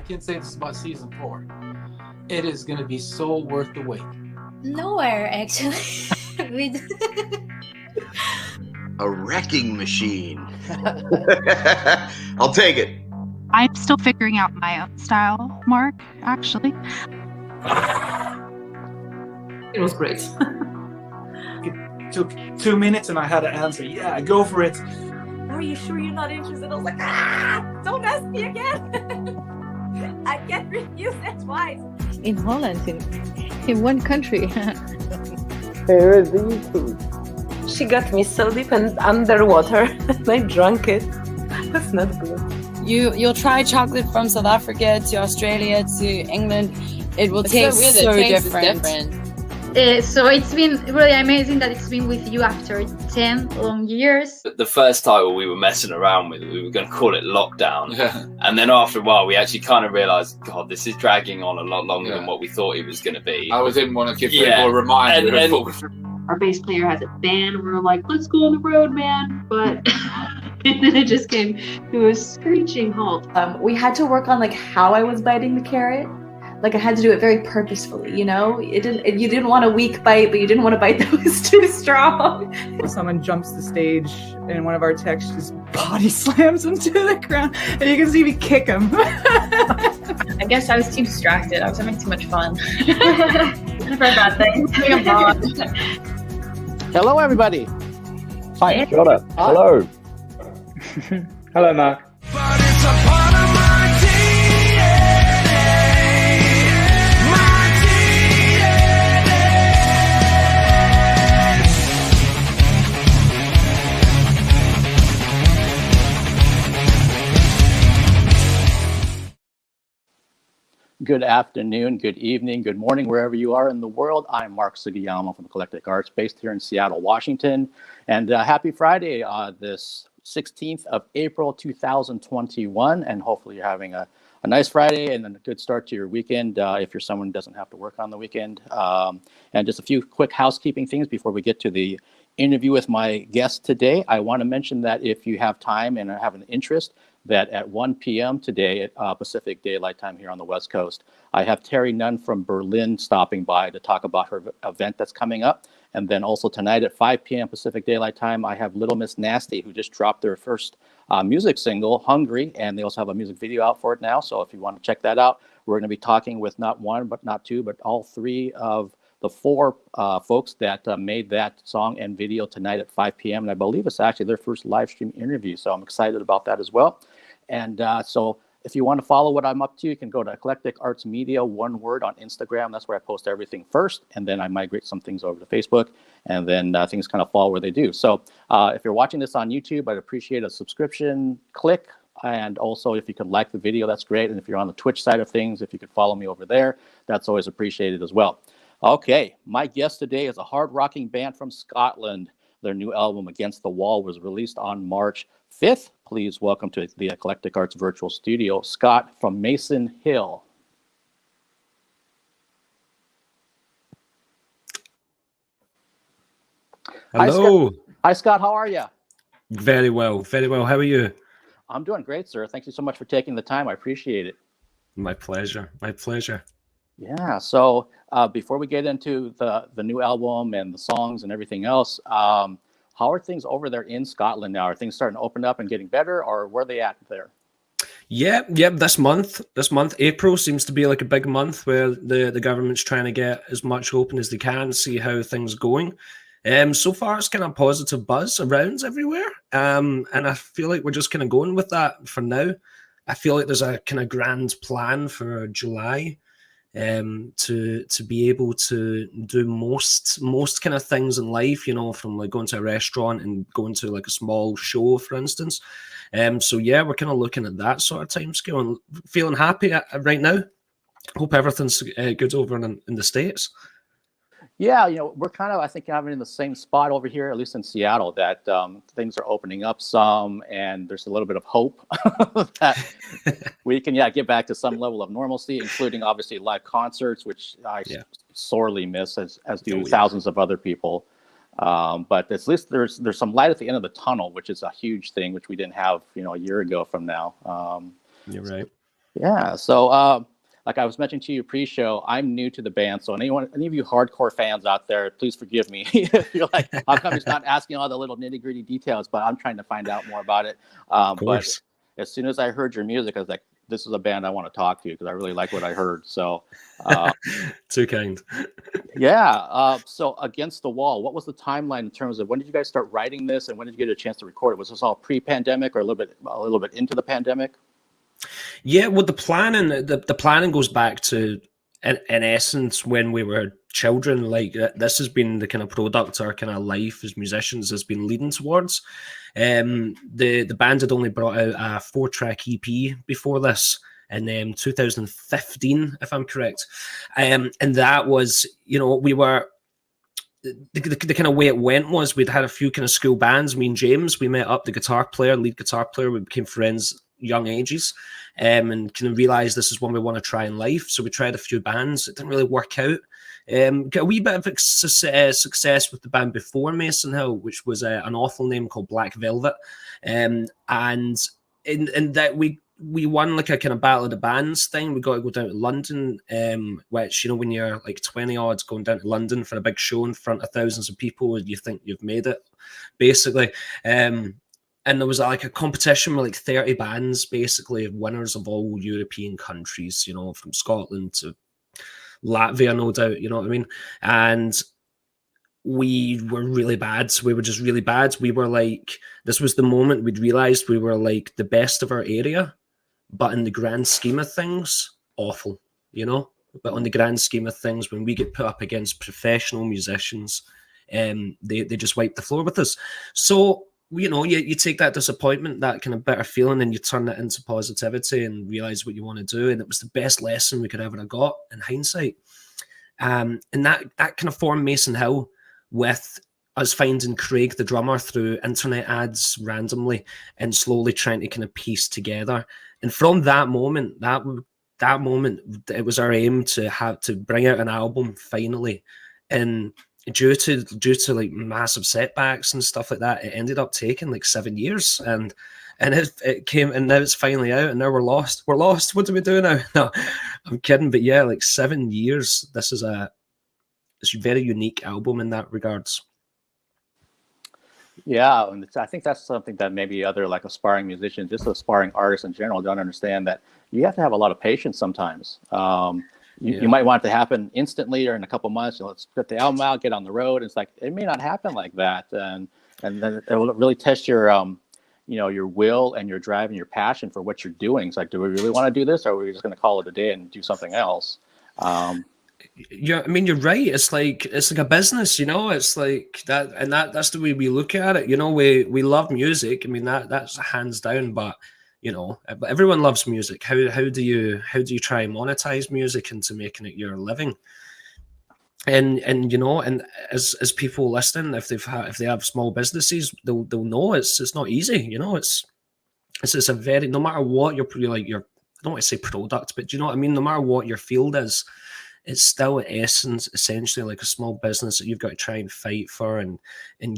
can say this about season 4. It is going to be so worth the wait. Nowhere, actually. A wrecking machine. I'll take it. I'm still figuring out my own style, Mark, actually. It was great. It took 2 minutes and I had to answer, yeah, go for it. Are you sure you're not interested? I was like, don't ask me again. I can't refuse that twice. In Holland, in one country. She got me so deep and underwater and I drank it. That's not good. You'll try chocolate from South Africa to Australia to England. It will taste so different. So it's been really amazing that it's been with you after 10 long years. The first title we were messing around with, we were going to call it Lockdown. Yeah. And then after a while, we actually kind of realised, God, this is dragging on a lot longer than what we thought it was going to be. I didn't want to give people a reminder. Our bass player has a band. We were like, let's go on the road, man. But and then it just came to a screeching halt. We had to work on like how I was biting the carrot. Like I had to do it very purposefully, you know? You didn't want a weak bite, but you didn't want a bite that was too strong. Someone jumps the stage and one of our techs just body slams him to the ground and you can see me kick him. I guess I was too distracted. I was having too much fun. Never a bad thing. Hello, everybody. Hi, shut up. Hello. Hello, Mark. Good afternoon, good evening, good morning, wherever you are in the world. I'm Mark Sugiyama from Eclectic Arts, based here in Seattle, Washington. And happy Friday, this 16th of April, 2021. And hopefully you're having a nice Friday and a good start to your weekend if you're someone who doesn't have to work on the weekend. And just a few quick housekeeping things before we get to the interview with my guest today. I want to mention that if you have time and have an interest, that at 1 p.m. today at Pacific Daylight Time here on the West Coast, I have Terry Nunn from Berlin stopping by to talk about her event that's coming up. And then also tonight at 5 p.m. Pacific Daylight Time, I have Little Miss Nasty, who just dropped their first music single, Hungry, and they also have a music video out for it now. So if you want to check that out, we're going to be talking with not one, but not two, but all three of the four folks that made that song and video tonight at 5 p.m. And I believe it's actually their first live stream interview. So I'm excited about that as well. And so if you want to follow what I'm up to, you can go to Eclectic Arts Media, one word, on Instagram. That's where I post everything first. And then I migrate some things over to Facebook. And then things kind of fall where they do. So if you're watching this on YouTube, I'd appreciate a subscription click. And also, if you could like the video, that's great. And if you're on the Twitch side of things, if you could follow me over there, that's always appreciated as well. Okay, my guest today is a hard-rocking band from Scotland. Their new album, Against the Wall, was released on March 5th. Please welcome to the Eclectic Arts Virtual Studio, Scott from Mason Hill. Hello. Hi, Scott. How are you? Very well. Very well. How are you? I'm doing great, sir. Thank you so much for taking the time. I appreciate it. My pleasure. My pleasure. Yeah. So before we get into the new album and the songs and everything else, how are things over there in Scotland now? Are things starting to open up and getting better, or where are they at there? Yeah. This month, April seems to be like a big month where the government's trying to get as much open as they can, see how things are going. So far, it's kind of positive buzz around everywhere. And I feel like we're just kind of going with that for now. I feel like there's a kind of grand plan for July to be able to do most kind of things in life, you know, from like going to a restaurant and going to like a small show, for instance. So yeah, we're kind of looking at that sort of time scale and feeling happy right now. Hope everything's good over in the States. Yeah, you know, we're kind of, I think, having in the same spot over here, at least in Seattle, that things are opening up some, and there's a little bit of hope that we can, get back to some level of normalcy, including obviously live concerts, which I sorely miss, as do thousands of other people. But at least there's some light at the end of the tunnel, which is a huge thing, which we didn't have, a year ago from now. You're right. Yeah. So, like I was mentioning to you pre-show, I'm new to the band. So any of you hardcore fans out there, please forgive me if you're like, how come he's not asking all the little nitty-gritty details? But I'm trying to find out more about it. Of But course. as soon as I heard your music, I was like, this is a band I want to talk to because I really like what I heard. So, too kind. Yeah. So Against the Wall, what was the timeline in terms of when did you guys start writing this and when did you get a chance to record it? Was this all pre-pandemic or a little bit into the pandemic? Yeah, well, the planning goes back to, in essence, when we were children. Like, this has been the kind of product our kind of life as musicians has been leading towards. The band had only brought out a 4-track EP before this in 2015, if I'm correct, and that was, we were. The kind of way it went was we'd had a few kind of school bands. Me and James, we met up, the lead guitar player. We became friends young ages, and kind of realized this is one we want to try in life. So we tried a few bands. It didn't really work out. Got a wee bit of success with the band before Mason Hill, which was an awful name called Black Velvet, and in that we won like a kind of battle of the bands thing. We got to go down to London, which, when you're like 20 odds going down to London for a big show in front of thousands of people, you think you've made it, basically. And there was like a competition with like 30 bands, basically, winners of all European countries, from Scotland to Latvia, no doubt, you know what I mean? And we were really bad. So we were just really bad. We were like, this was the moment we'd realized we were like the best of our area, but in the grand scheme of things, awful, But on the grand scheme of things, when we get put up against professional musicians, they just wipe the floor with us. So, you take that disappointment, that kind of bitter feeling, and you turn it into positivity and realize what you want to do. And it was the best lesson we could ever have got in hindsight. And that kind of formed Mason Hill, with us finding Craig, the drummer, through internet ads randomly and slowly trying to kind of piece together. And from that moment, it was our aim to bring out an album finally. And due to like massive setbacks and stuff like that, it ended up taking like 7 years. And it came, and now it's finally out, and now we're lost. What do we do now? No, I'm kidding. But yeah, like 7 years. This is a very unique album in that regards. Yeah, and I think that's something that maybe other like aspiring musicians, just aspiring artists in general, don't understand, that you have to have a lot of patience sometimes. You might want it to happen instantly or in a couple months. Let's put the album out, get on the road. It's like, it may not happen like that, and then it will really test your your will and your drive and your passion for what you're doing. It's like, do we really want to do this, or are we just going to call it a day and do something else? Yeah, I mean, you're right. It's like a business, It's like that, and that's the way we look at it. We love music. I mean, that's hands down. But everyone loves music. How do you try and monetize music into making it your living? And as people listening, if they have small businesses, they'll know it's not easy. It's a very, no matter what your I don't want to say product, but do you know what I mean? No matter what your field is, it's still in essence essentially like a small business that you've got to try and fight for and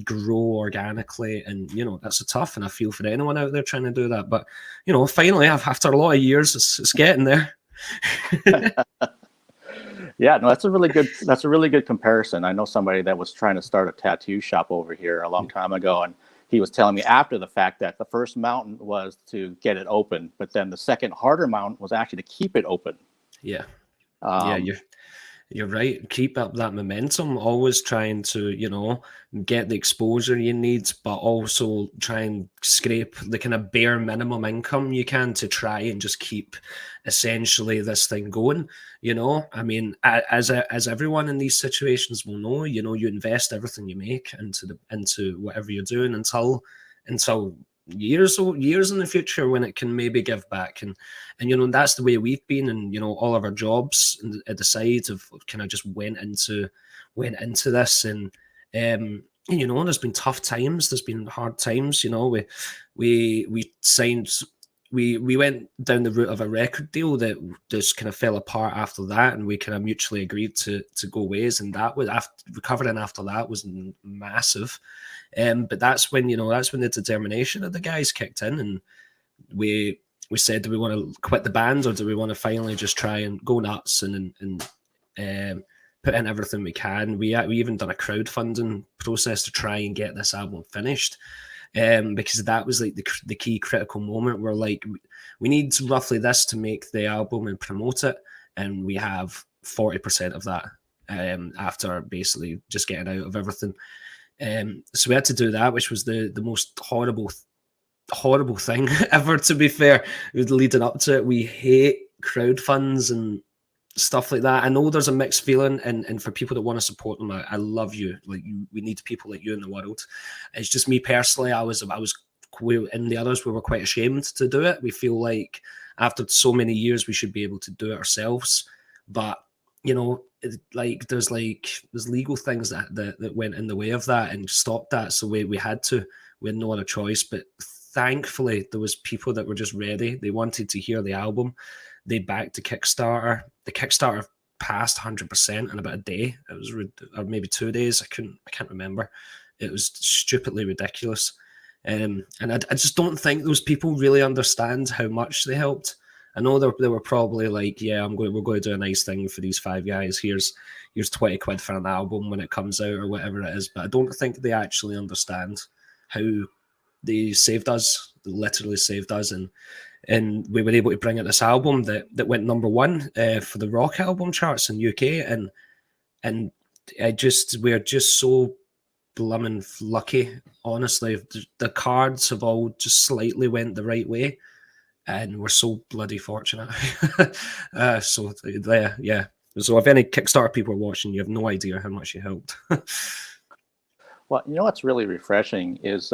grow organically. And that's tough, and I feel for anyone out there trying to do that. But finally, after a lot of years, it's getting there. Yeah, no, that's a really good comparison. I know somebody that was trying to start a tattoo shop over here a long time ago, and he was telling me after the fact that the first mountain was to get it open, but then the second harder mountain was actually to keep it open. Yeah. You're right. Keep up that momentum. Always trying to, get the exposure you need, but also try and scrape the kind of bare minimum income you can to try and just keep essentially this thing going. I mean, as everyone in these situations will know, you invest everything you make into whatever you're doing until years in the future when it can maybe give back, and that's the way we've been, and all of our jobs at the side of kind of just went into this, and there's been tough times, there's been hard times. We signed, we went down the route of a record deal that just kind of fell apart after that, and we kind of mutually agreed to go ways, and that was recovering after that was massive. But that's when the determination of the guys kicked in, and we said, do we want to quit the band, or do we want to finally just try and go nuts and put in everything we can? We even done a crowdfunding process to try and get this album finished, because that was like the key critical moment. We're like, we need roughly this to make the album and promote it, and we have 40% of that after basically just getting out of everything. So we had to do that, which was the most horrible thing ever, to be fair. Leading up to it, we hate crowdfunds and stuff like that. I know there's a mixed feeling, and for people that want to support them, I love you. Like, we need people like you in the world. It's just me personally, and the others, we were quite ashamed to do it. We feel like after so many years we should be able to do it ourselves, but you know, there's legal things that went in the way of that and stopped that. So we had no other choice. But thankfully, there was people that were just ready. They wanted to hear the album. They backed the Kickstarter. The Kickstarter passed 100% in about a day. It was, or maybe 2 days. I can't remember. It was stupidly ridiculous. And I just don't think those people really understand how much they helped. I know they were probably like, yeah, we're going to do a nice thing for these 5 guys. Here's 20 quid for an album when it comes out, or whatever it is. But I don't think they actually understand how they saved us. They literally saved us, and we were able to bring out this album that went number one for the rock album charts in UK, and we're just so blooming lucky. Honestly, the cards have all just slightly went the right way. And we're so bloody fortunate. So yeah. So if any Kickstarter people are watching, you have no idea how much you helped. Well, you know what's really refreshing is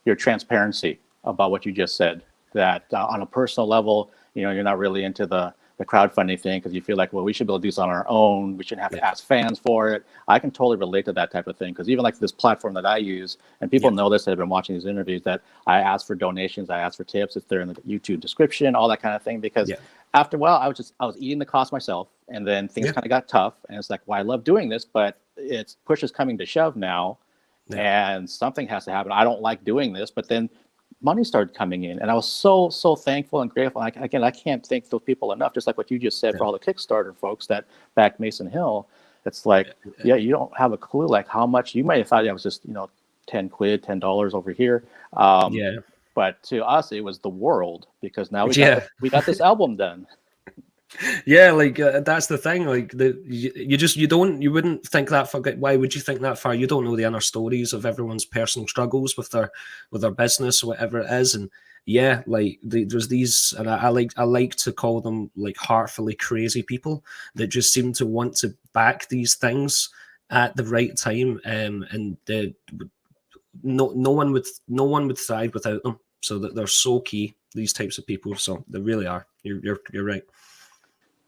your transparency about what you just said. That on a personal level, you know, you're not really into the crowdfunding thing because you feel like, well, we should be able to do this on our own. We shouldn't have to ask fans for it. I can totally relate to that type of thing, because even like this platform that I use, and people know this that have been watching these interviews, that I ask for donations, I ask for tips. It's there in the YouTube description, all that kind of thing. Because after a while, I was eating the cost myself, and then things kind of got tough. And it's like, well, I love doing this, but it's push is coming to shove now, and something has to happen. I don't like doing this, but then money started coming in, and I was so thankful and grateful. I can't thank those people enough. Just like what you just said for all the Kickstarter folks that backed Mason Hill. It's like, you don't have a clue like how much you might have thought it was just, you know, $10 over here. But to us, it was the world, because now we got this album done. Yeah, like that's the thing. Like you wouldn't think that far. Why would you think that far? You don't know the inner stories of everyone's personal struggles with their business or whatever it is. And there's these, and I like to call them like heartfully crazy people that just seem to want to back these things at the right time. And no one would thrive without them. So that they're so key, these types of people. So they really are. You're right.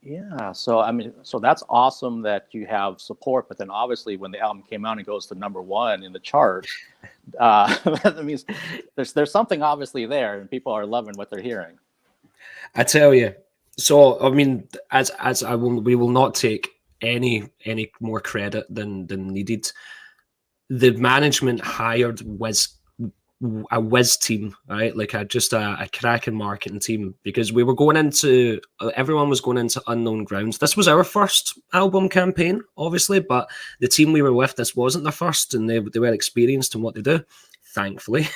Yeah, so I mean, so that's awesome that you have support, but then obviously when the album came out and goes to number one in the charts, that means there's something obviously there, and people are loving what they're hearing. I tell you, so I mean, we will not take any more credit than needed. The management hired a whiz team, right? Like a cracking marketing team, because everyone was going into unknown grounds. This was our first album campaign, obviously, but the team we were with, this wasn't their first, and they were experienced in what they do, thankfully.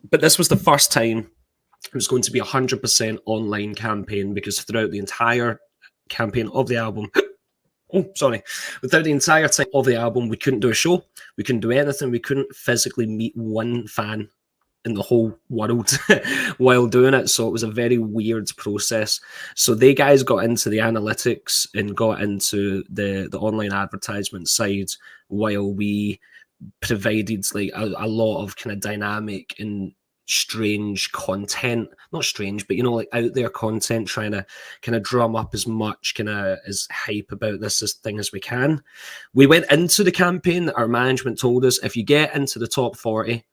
But this was the first time it was going to be 100% online campaign, because throughout the entire campaign of the album, without the entire time of the album, we couldn't do a show, we couldn't do anything, we couldn't physically meet one fan in the whole world while doing it. So it was a very weird process. So they guys got into the analytics and got into the online advertisement side, while we provided like a lot of kind of dynamic and strange content, not strange, but you know, like out there content, trying to kind of drum up as much kind of as hype about this thing as we can. We went into the campaign, our management told us, if you get into the top 40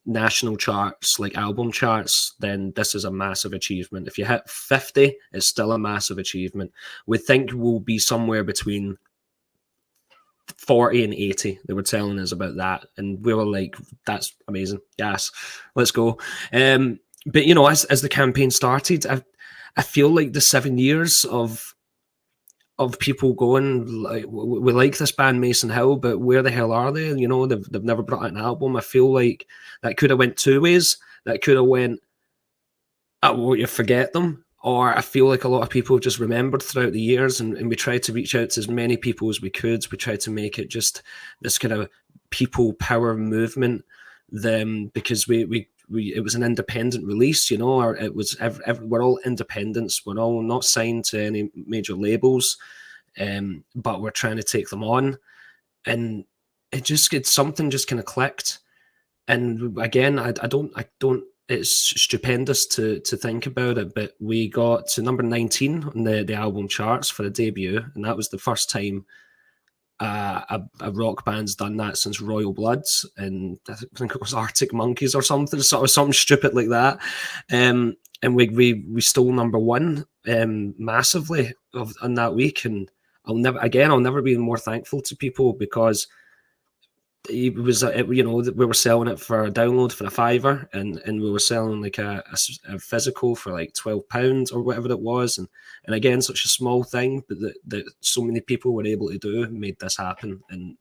national charts, like album charts, then this is a massive achievement. If you hit 50, it's still a massive achievement. We think we'll be somewhere between 40 and 80. They were telling us about that, and we were like, that's amazing, yes, let's go. but you know, as the campaign started, I feel like the 7 years of people going like, we like this band Mason Hill, but where the hell are they? You know, they've never brought out an album. I feel like that could have went two ways. That could have went, oh, you forget them, or I feel like a lot of people just remembered throughout the years, and we tried to reach out to as many people as we could. We tried to make it just this kind of people power movement. Then because we it was an independent release, you know, or it was we're all independents. We're all not signed to any major labels, but we're trying to take them on, and something just kind of clicked. And again, I don't. It's stupendous to think about it, but we got to number 19 on the album charts for a debut, and that was the first time a rock band's done that since Royal Bloods, and I think it was Arctic Monkeys or something, sort of something stupid like that. And we stole number one massively on that week, and I'll never be more thankful to people, because it was, you know, we were selling it for a download for £5, and we were selling like a physical for like £12 or whatever it was, and again, such a small thing, but that so many people were able to do made this happen, and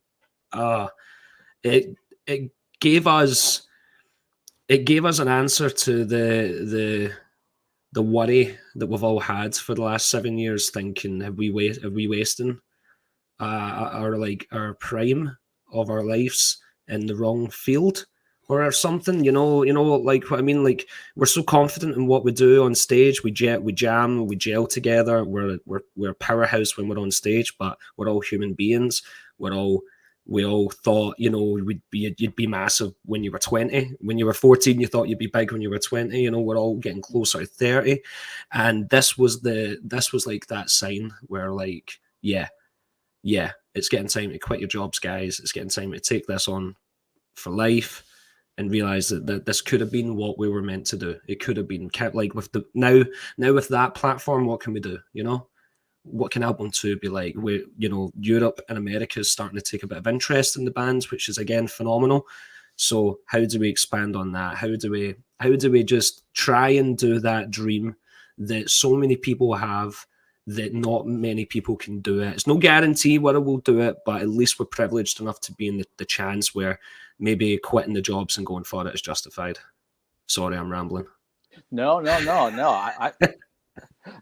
it gave us an answer to the worry that we've all had for the last 7 years, thinking, have we wasting our prime of our lives in the wrong field or something, you know, like what I mean. Like, we're so confident in what we do on stage, we jam, we gel together, we're a powerhouse when we're on stage, but we're all human beings. We all thought, you know, you'd be massive when you were 20. When you were 14, you thought you'd be big when you were 20. You know, we're all getting closer to 30, and this was like that sign where, like, yeah, it's getting time to quit your jobs, guys. It's getting time to take this on for life and realize that this could have been what we were meant to do. It could have been kept, like, with the now with that platform, what can we do? You know, what can album 2 be like? We, you know, Europe and America is starting to take a bit of interest in the bands, which is again phenomenal. So how do we expand on that? How do we just try and do that dream that so many people have, that not many people can do it? It's no guarantee whether we'll do it, but at least we're privileged enough to be in the chance where maybe quitting the jobs and going for it is justified. Sorry, I'm rambling. No.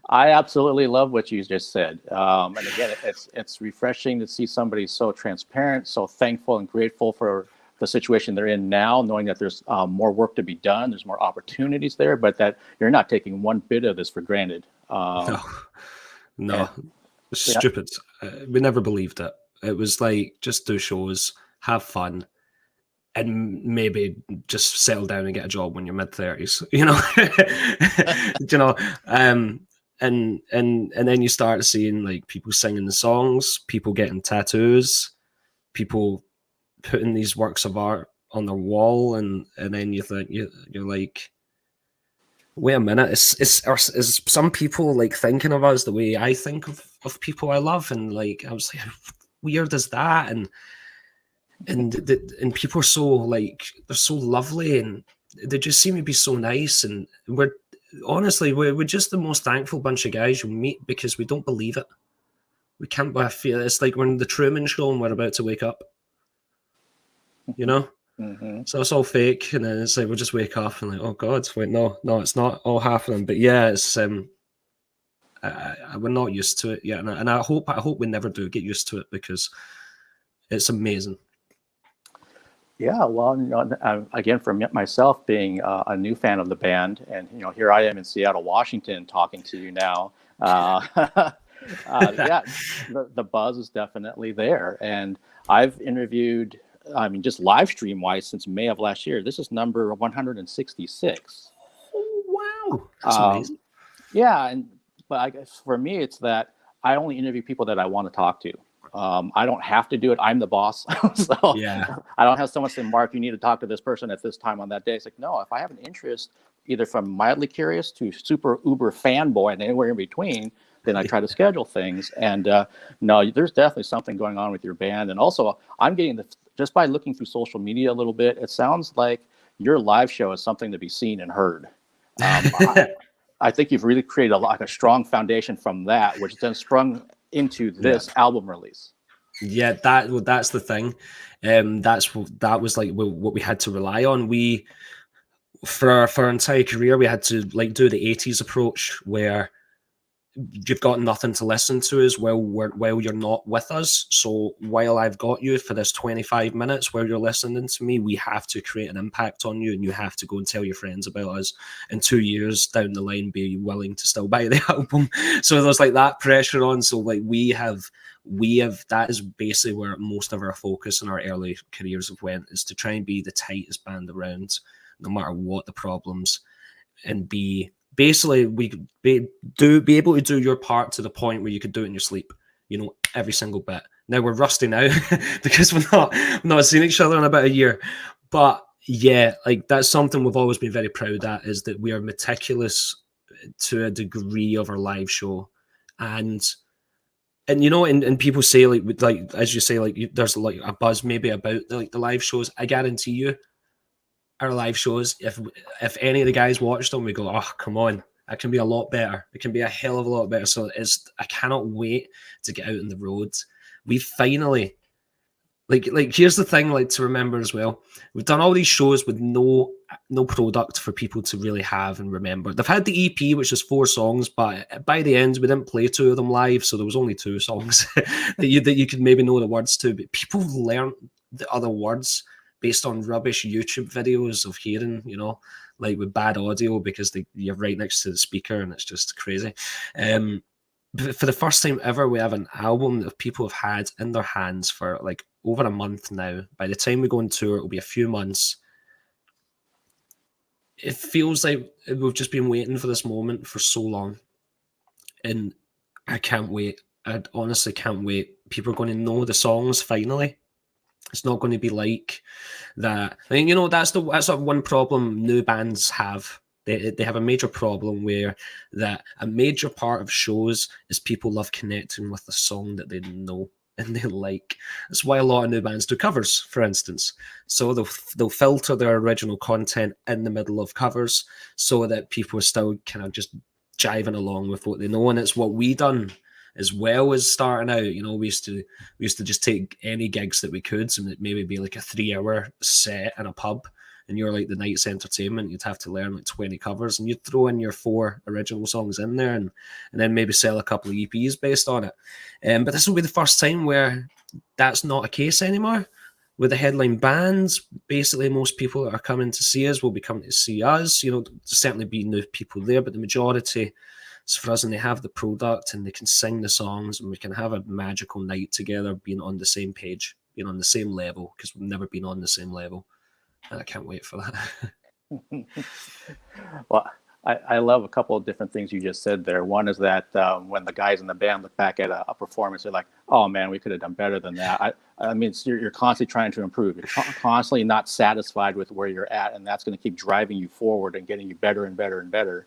I absolutely love what you just said. And again, it's refreshing to see somebody so transparent, so thankful and grateful for the situation they're in now, knowing that there's more work to be done, there's more opportunities there, but that you're not taking one bit of this for granted. No, stupid. We never believed it. It was like, just do shows, have fun, and maybe just settle down and get a job when you're mid-30s. You know, you know. And then you start seeing, like, people singing the songs, people getting tattoos, people putting these works of art on their wall, and then you think you're like, wait a minute, is some people like thinking of us the way I think of people I love? And like, I was like, how weird is that? And people are so, like, they're so lovely, and they just seem to be so nice, and we're just the most thankful bunch of guys you'll meet, because we don't believe it. We can't feel it. It's like we're in the Truman Show and we're about to wake up, you know. Mm-hmm. So it's all fake, and then it's like we'll just wake up and like, oh God, wait, no, it's not all happening. But yeah, it's we're not used to it yet, and I hope we never do get used to it, because it's amazing. Yeah, well, you know, again, for myself, being a new fan of the band, and you know, here I am in Seattle, Washington, talking to you now. Yeah, the buzz is definitely there, and I've interviewed, I mean, just live stream wise, since May of last year. This is number 166. Oh, wow, that's amazing. Yeah, but I guess for me, it's that I only interview people that I want to talk to. I don't have to do it. I'm the boss. So yeah, I don't have someone saying, Mark, you need to talk to this person at this time on that day. It's like, no, if I have an interest, either from mildly curious to super uber fanboy and anywhere in between, then I try to schedule things. And no, there's definitely something going on with your band. And also, I'm getting just by looking through social media a little bit, it sounds like your live show is something to be seen and heard. I think you've really created a strong foundation from that, which then sprung into this album release. Yeah, that's the thing. That was like what we had to rely on. We for our entire career we had to like do the 80s approach, where you've got nothing to listen to as well while you're not with us. So while I've got you for this 25 minutes where you're listening to me, we have to create an impact on you, and you have to go and tell your friends about us. In 2 years down the line, be willing to still buy the album. So there's like that pressure on. So like we have that is basically where most of our focus in our early careers have went, is to try and be the tightest band around, no matter what the problems, and be basically we could be able to do your part to the point where you could do it in your sleep, every single bit. Now we're rusty now because we've not seen each other in about a year, but yeah, like that's something we've always been very proud at, is that we are meticulous to a degree of our live show. And people say like as you say, like there's like a buzz maybe about the live shows. I guarantee you, our live shows, if any of the guys watched them, we go, oh, come on, it can be a lot better. It can be a hell of a lot better. So I cannot wait to get out on the road. We finally, like here's the thing, like to remember as well. We've done all these shows with no product for people to really have and remember. They've had the EP, which is 4 songs, but by the end we didn't play 2 of them live, so there was only 2 songs that you could maybe know the words to. But people learned the other words based on rubbish YouTube videos of hearing, like with bad audio, because you're right next to the speaker and it's just crazy. But for the first time ever, we have an album that people have had in their hands for like over a month now. By the time we go on tour, it'll be a few months. It feels like we've just been waiting for this moment for so long. And I can't wait. I honestly can't wait. People are going to know the songs finally. It's not going to be like that. I mean, that's one problem new bands have. They have a major problem where that a major part of shows is people love connecting with the song that they know and they like. That's why a lot of new bands do covers, for instance. So they'll filter their original content in the middle of covers so that people are still kind of just jiving along with what they know. And it's what we done. As well as starting out, we used to just take any gigs that we could, and it maybe be like a 3-hour set in a pub, and you're like the night's entertainment. You'd have to learn like 20 covers, and you'd throw in your 4 original songs in there, and then maybe sell a couple of EPs based on it. But this will be the first time where that's not a case anymore. With the headline bands, basically most people that are coming to see us will be coming to see us. There'll certainly be new people there, but the majority. So for us, and they have the product and they can sing the songs, and we can have a magical night together, being on the same page, being on the same level, because we've never been on the same level. And I can't wait for that. Well, I love a couple of different things you just said there. One is that when the guys in the band look back at a performance, they're like, oh man, we could have done better than that. I mean, you're constantly trying to improve. You're constantly not satisfied with where you're at, and that's going to keep driving you forward and getting you better and better and better.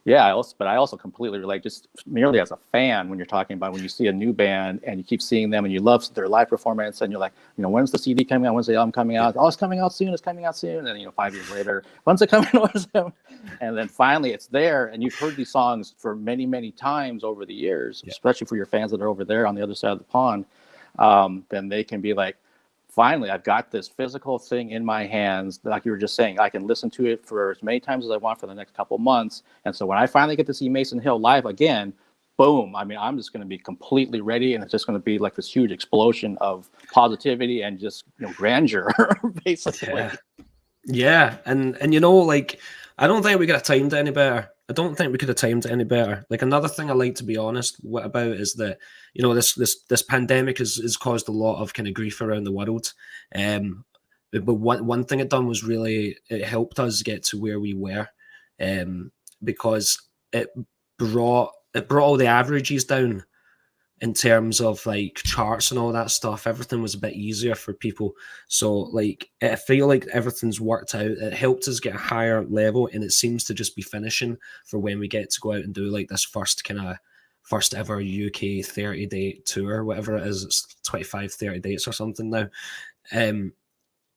But I also completely relate, just merely as a fan, when you're talking about when you see a new band and you keep seeing them and you love their live performance and you're like, when's the CD coming out? When's the album coming out? Oh, it's coming out soon. It's coming out soon. And 5 years later, when's it coming out? And then finally it's there, and you've heard these songs for many, many times over the years, especially for your fans that are over there on the other side of the pond. Then they can be like, finally, I've got this physical thing in my hands. Like you were just saying, I can listen to it for as many times as I want for the next couple months. And so when I finally get to see Mason Hill live again, boom, I mean, I'm just going to be completely ready. And it's just going to be like this huge explosion of positivity and just grandeur, basically. Yeah. And like, I don't think we could have timed it any better. Like, another thing I like to be honest about is that, this pandemic has caused a lot of kind of grief around the world. But one thing it done was it helped us get to where we were, because it brought all the averages down in terms of like charts and all that stuff. Everything was a bit easier for people. So like, I feel like everything's worked out. It helped us get a higher level, and it seems to just be finishing for when we get to go out and do like this first ever UK 30-day tour, whatever it is. It's 25, 30 dates or something now.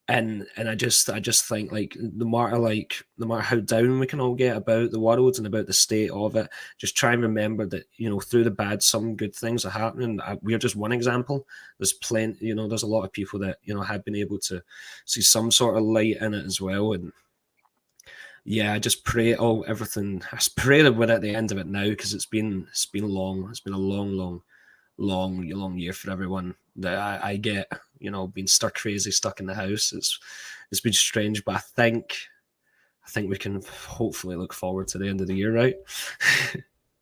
and I just think like no matter how down we can all get about the world and about the state of it, just try and remember that, you know, through the bad some good things are happening. We're just one example. There's plenty, you know, there's a lot of people that, you know, have been able to see some sort of light in it as well. And yeah, I just pray everything. I pray that we're at the end of it now, because it's been long. It's been a long year for everyone that I get, you know, being stuck in the house. It's been strange, but I think we can hopefully look forward to the end of the year, right?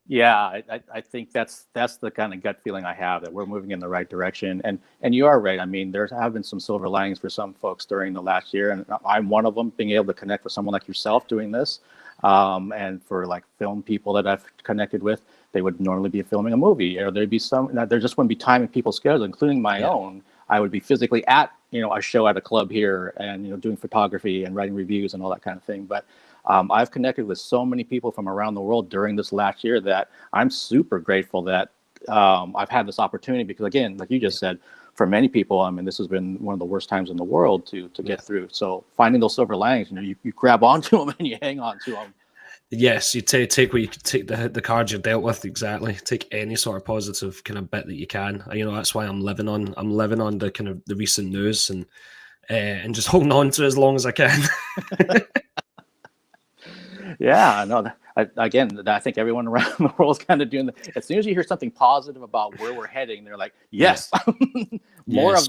Yeah, I think that's the kind of gut feeling I have, that we're moving in the right direction. And you are right. I mean, there have been some silver linings for some folks during the last year, and I'm one of them, being able to connect with someone like yourself doing this. And for like film people that I've connected with, they would normally be filming a movie, or there just wouldn't be time in people's schedule, including my own. I would be physically at, you know, a show at a club here, and, you know, doing photography and writing reviews and all that kind of thing. But I've connected with so many people from around the world during this last year that I'm super grateful that I've had this opportunity, because again, like you just said, for many people, I mean, this has been one of the worst times in the world to get through. So finding those silver linings, you know, you grab onto them and you hang on to them. Yes, you take the cards you're dealt with. Exactly. Take any sort of positive kind of bit that you can. You know, that's why I'm living on the kind of the recent news and just holding on to it as long as I can. Yeah, no. I think everyone around the world is kind of doing that. As soon as you hear something positive about where we're heading, they're like, "Yes, more of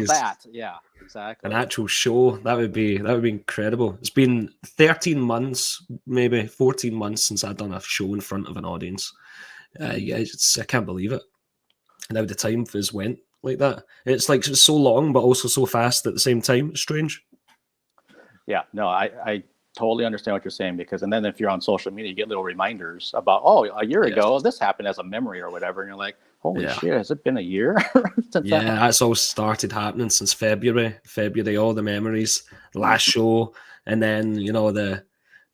that." Yeah, exactly. An actual show, that would be incredible. It's been 13 months, maybe 14 months since I've done a show in front of an audience. I can't believe it. And how the time has went like that. It's like so long, but also so fast at the same time. It's strange. Yeah, no, I totally understand what you're saying, because, and then if you're on social media, you get little reminders about, a year ago this happened as a memory or whatever, and you're like, holy shit, has it been a year? That's all started happening since February. All the memories, the last show, and then, you know, the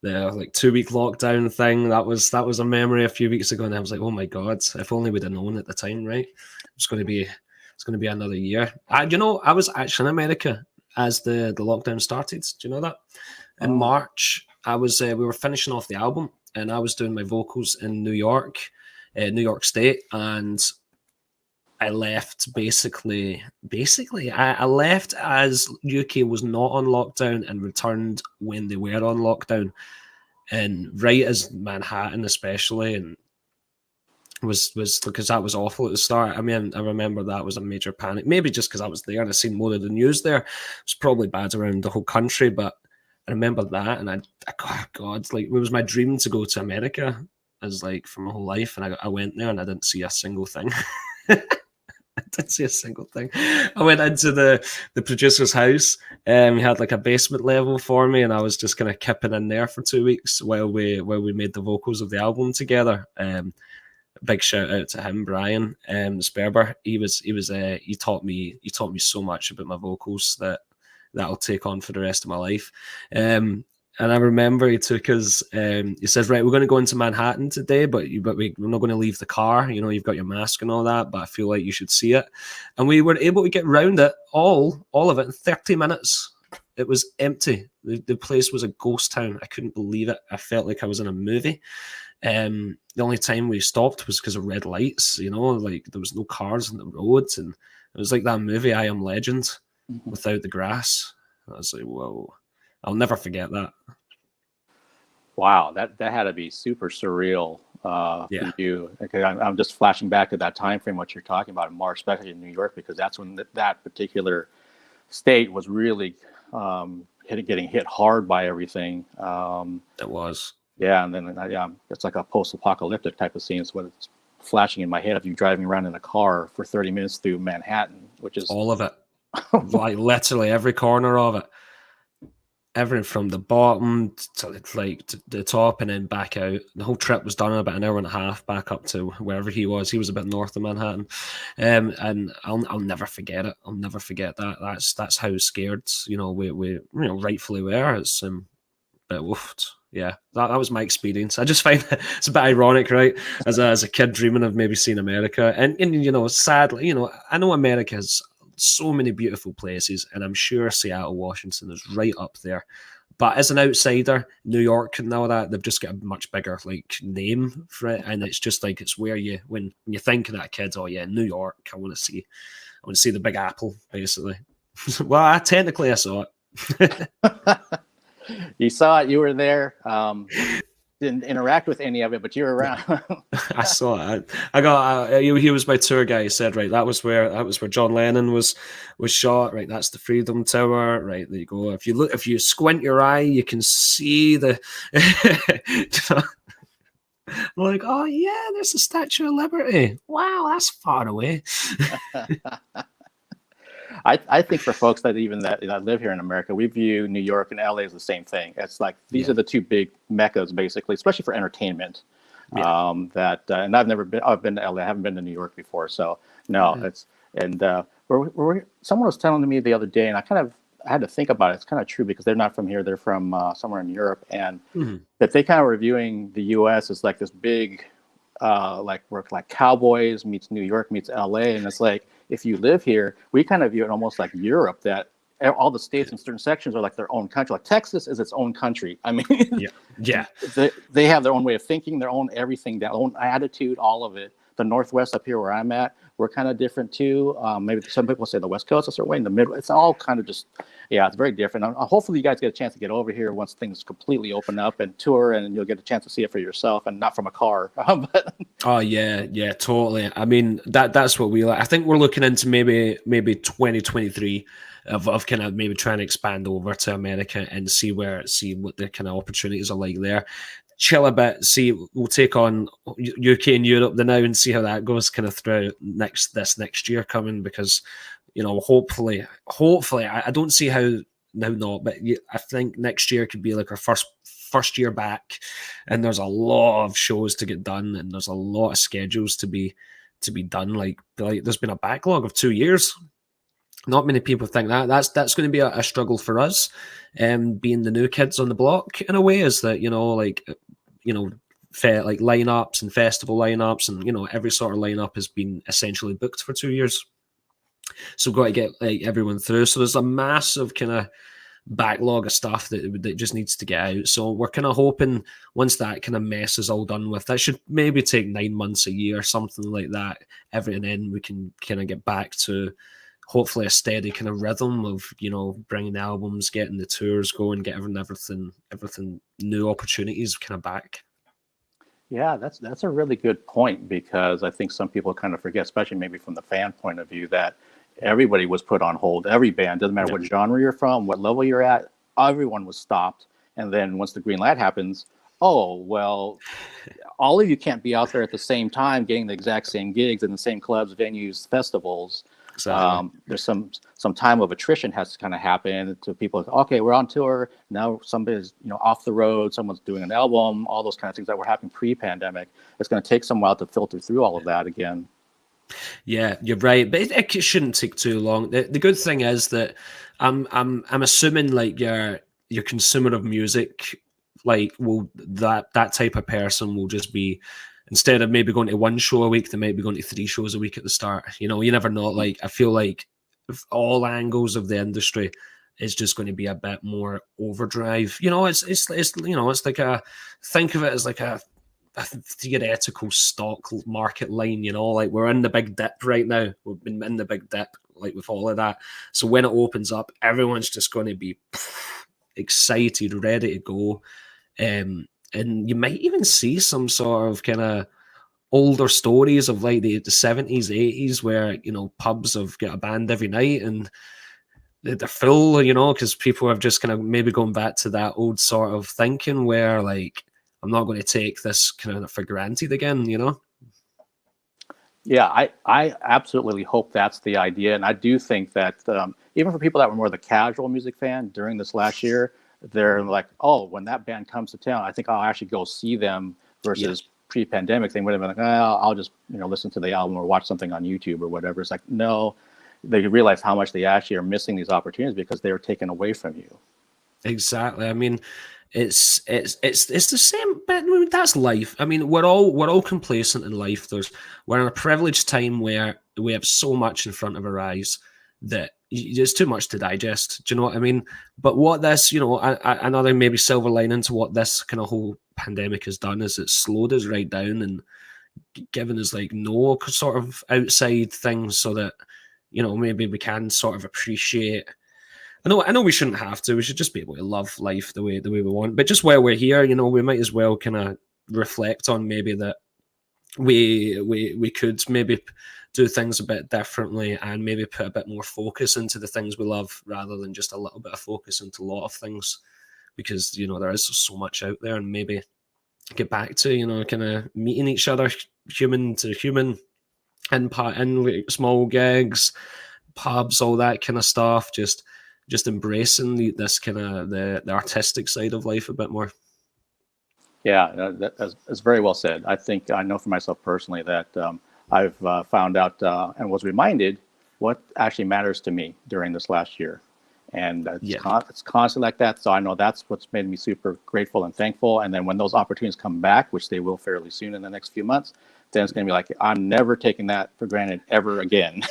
like 2-week lockdown thing. That was a memory a few weeks ago, and I was like, oh my god, if only we'd have known at the time, right? It's going to be another year. You know, I was actually in America as the lockdown started. Do you know that? In March, I was we were finishing off the album, and I was doing my vocals in New York State, and I left basically. I left as UK was not on lockdown and returned when they were on lockdown, and right as Manhattan especially, and was because that was awful at the start. I mean, I remember that was a major panic. Maybe just because I was there and I seen more of the news there. It was probably bad around the whole country, but I remember that, and God, like, it was my dream to go to America as like for my whole life, and I went there and I didn't see a single thing. I didn't see a single thing. I went into the producer's house, and he had like a basement level for me, and I was just kind of kipping in there for 2 weeks while we made the vocals of the album together. Big shout out to him, Brian Sperber. He taught me so much about my vocals that I'll take on for the rest of my life. And I remember he took us, he says, right, we're going to go into Manhattan today, but we're not going to leave the car. You know, you've got your mask and all that, but I feel like you should see it. And we were able to get round it, all of it, in 30 minutes. It was empty. The place was a ghost town. I couldn't believe it. I felt like I was in a movie. The only time we stopped was because of red lights, you know, like there was no cars on the roads, and it was like that movie I Am Legend without the grass. I was like, whoa, I'll never forget that. Wow, that had to be super surreal for you. Okay, I'm just flashing back to that time frame, what you're talking about in March, especially in New York, because that's when that particular state was really getting hit hard by everything. It was. Yeah, and then it's like a post-apocalyptic type of scene. It's what it's flashing in my head of you driving around in a car for 30 minutes through Manhattan, which is all of it. Like literally every corner of it. Everything from the bottom to the top and then back out. The whole trip was done in about an hour and a half back up to wherever he was. He was a bit north of Manhattan. And I'll never forget it. I'll never forget that. That's how scared, you know, we rightfully were. It's but woofed. Yeah, that was my experience. I just find it's a bit ironic, right? As a kid dreaming of maybe seeing America, and you know, sadly, you know, I know America has so many beautiful places, and I'm sure Seattle, Washington is right up there. But as an outsider, New York and all that, they've just got a much bigger like name for it, and it's just like it's where you when you think of that kid, oh yeah, New York, I want to see the Big Apple, basically. Well, technically, I saw it. You saw it. You were there. Didn't interact with any of it, but you were around. I saw it. I got. He was my tour guy. He said, right, that was where John Lennon was shot. Right, that's the Freedom Tower. Right, there you go. If you squint your eye, you can see the. I'm like, oh yeah, there's the Statue of Liberty. Wow, that's far away. I think for folks that live here in America, we view New York and LA as the same thing. It's like these are the two big meccas, basically, especially for entertainment. Yeah. And I've been to LA. I haven't been to New York before, so no. It's someone was telling me the other day, and I had to think about it. It's kind of true because they're not from here; they're from somewhere in Europe, and that they kind of were viewing the U.S. as like this big, like Cowboys meets New York meets LA, and it's like, if you live here, we kind of view it almost like Europe, that all the states in certain sections are like their own country. Like Texas is its own country. I mean, they have their own way of thinking, their own everything, their own attitude, all of it. The Northwest up here where I'm at, we're kind of different too. Maybe some people say the West Coast, that's way in the middle. It's all kind of just, it's very different. Hopefully you guys get a chance to get over here once things completely open up and tour, and you'll get a chance to see it for yourself and not from a car. Oh yeah, totally. I mean, that's what we like. I think we're looking into maybe 2023 of kind of maybe trying to expand over to America and see what the kind of opportunities are like there. Chill a bit, we'll take on UK and Europe now and see how that goes kind of through this next year coming, because hopefully I don't see how now not, but I think next year could be like our first year back, and there's a lot of shows to get done, and there's a lot of schedules to be done. Like there's been a backlog of 2 years. Not many people think that's going to be a struggle for us, being the new kids on the block in a way, is that like lineups and festival lineups and every sort of lineup has been essentially booked for 2 years. So we've got to get like everyone through. So there's a massive kind of backlog of stuff that just needs to get out. So we're kind of hoping once that kind of mess is all done with, that should maybe take 9 months, a year, something like that. And then we can kind of get back to hopefully a steady kind of rhythm of bringing albums, getting the tours going, getting everything new opportunities kind of back. Yeah, that's a really good point, because I think some people kind of forget, especially maybe from the fan point of view, that everybody was put on hold. Every band, doesn't matter what genre you're from, what level you're at, everyone was stopped. And then once the green light happens, oh well, all of you can't be out there at the same time getting the exact same gigs in the same clubs, venues, festivals. Exactly. There's some time of attrition has to kind of happen to people. Okay, we're on tour now. Somebody's off the road. Someone's doing an album. All those kind of things that were happening pre-pandemic. It's going to take some while to filter through all of that again. Yeah, you're right, but it shouldn't take too long. The good thing is that I'm assuming like your consumer of music, like that type of person will just be, instead of maybe going to one show a week, they might be going to 3 shows a week at the start. You never know. Like, I feel like if all angles of the industry is just going to be a bit more overdrive. It's like think of it as like a theoretical stock market line. Like we're in the big dip right now. We've been in the big dip, like with all of that. So when it opens up, everyone's just going to be excited, ready to go. And you might even see some sort of kind of older stories of like the 70s, 80s, where, pubs have got a band every night and they're full, because people have just kind of maybe going back to that old sort of thinking where like, I'm not going to take this kind of for granted again, Yeah, I absolutely hope that's the idea. And I do think that even for people that were more the casual music fan during this last year, they're like, oh, when that band comes to town, I think I'll actually go see them, versus pre-pandemic, they would have been like, I'll just listen to the album or watch something on YouTube or whatever. It's like, no, they realize how much they actually are missing these opportunities because they were taken away from you. Exactly. I mean, it's the same, but that's life. I mean, we're all complacent in life. We're in a privileged time where we have so much in front of our eyes that it's too much to digest. Do you know what I mean? But what this, you know, another maybe silver lining to what this kind of whole pandemic has done is it's slowed us right down and given us like no sort of outside things so that, you know, maybe we can sort of appreciate. I know we shouldn't have to. We should just be able to love life the way we want. But just while we're here, you know, we might as well kind of reflect on maybe that we could maybe do things a bit differently and maybe put a bit more focus into the things we love rather than just a little bit of focus into a lot of things, because, you know, there is so much out there, and maybe get back to, you know, kind of meeting each other human to human in like small gigs, pubs, all that kind of stuff, just embracing this kind of the artistic side of life a bit more. Yeah, that's very well said. I know for myself personally that I've found out and was reminded what actually matters to me during this last year. And it's constantly like that. So I know that's what's made me super grateful and thankful. And then when those opportunities come back, which they will fairly soon in the next few months, then it's going to be like, I'm never taking that for granted ever again.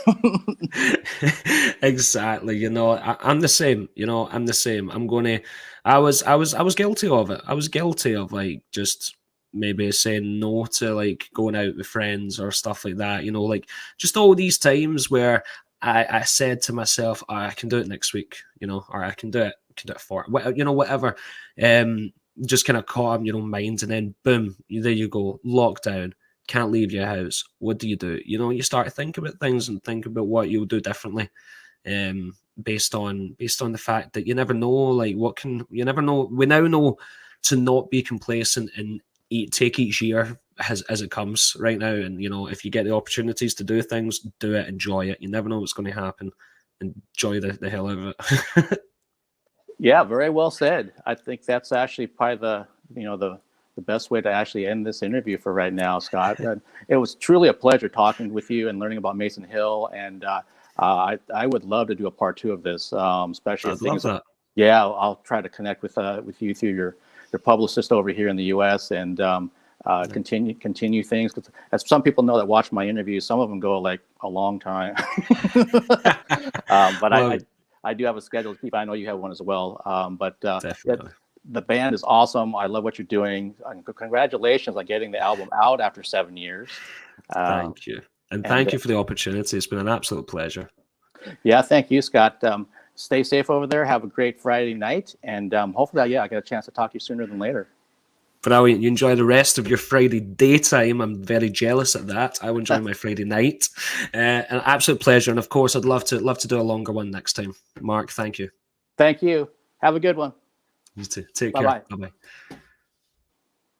Exactly. You know, I'm the same. You know, I'm the same. I was guilty of it. I was guilty of like just maybe saying no to like going out with friends or stuff like that. You know, like just all these times where I said to myself, oh, I can do it next week, you know, or I can do it for, you know, whatever. Just kind of calm your own mind, and then boom, there you go, lockdown, can't leave your house. What do? You know, you start to think about things and think about what you'll do differently, based on the fact that you never know, like you never know. We now know to not be complacent and take each year as it comes right now. And, you know, if you get the opportunities to do things, do it, enjoy it. You never know what's going to happen. Enjoy the hell out of it. Yeah, very well said. I think that's actually probably the best way to actually end this interview for right now, Scott. It was truly a pleasure talking with you and learning about Mason Hill. And I would love to do a part 2 of this, especially I'd love that. Yeah, I'll try to connect with you through your publicist over here in the U.S. and continue things. Because as some people know that watch my interviews, some of them go like a long time. But well, I do have a schedule to keep. I know you have one as well. But the band is awesome. I love what you're doing. Congratulations on getting the album out after 7 years. Thank you. And thank you for the opportunity. It's been an absolute pleasure. Yeah, thank you, Scott. Stay safe over there. Have a great Friday night. And hopefully, I get a chance to talk to you sooner than later. Brilliant. You enjoy the rest of your Friday daytime. I'm very jealous at that. I will enjoy my Friday night. An absolute pleasure. And of course, I'd love to do a longer one next time. Mark, thank you. Thank you. Have a good one. You too. Take care. Bye-bye.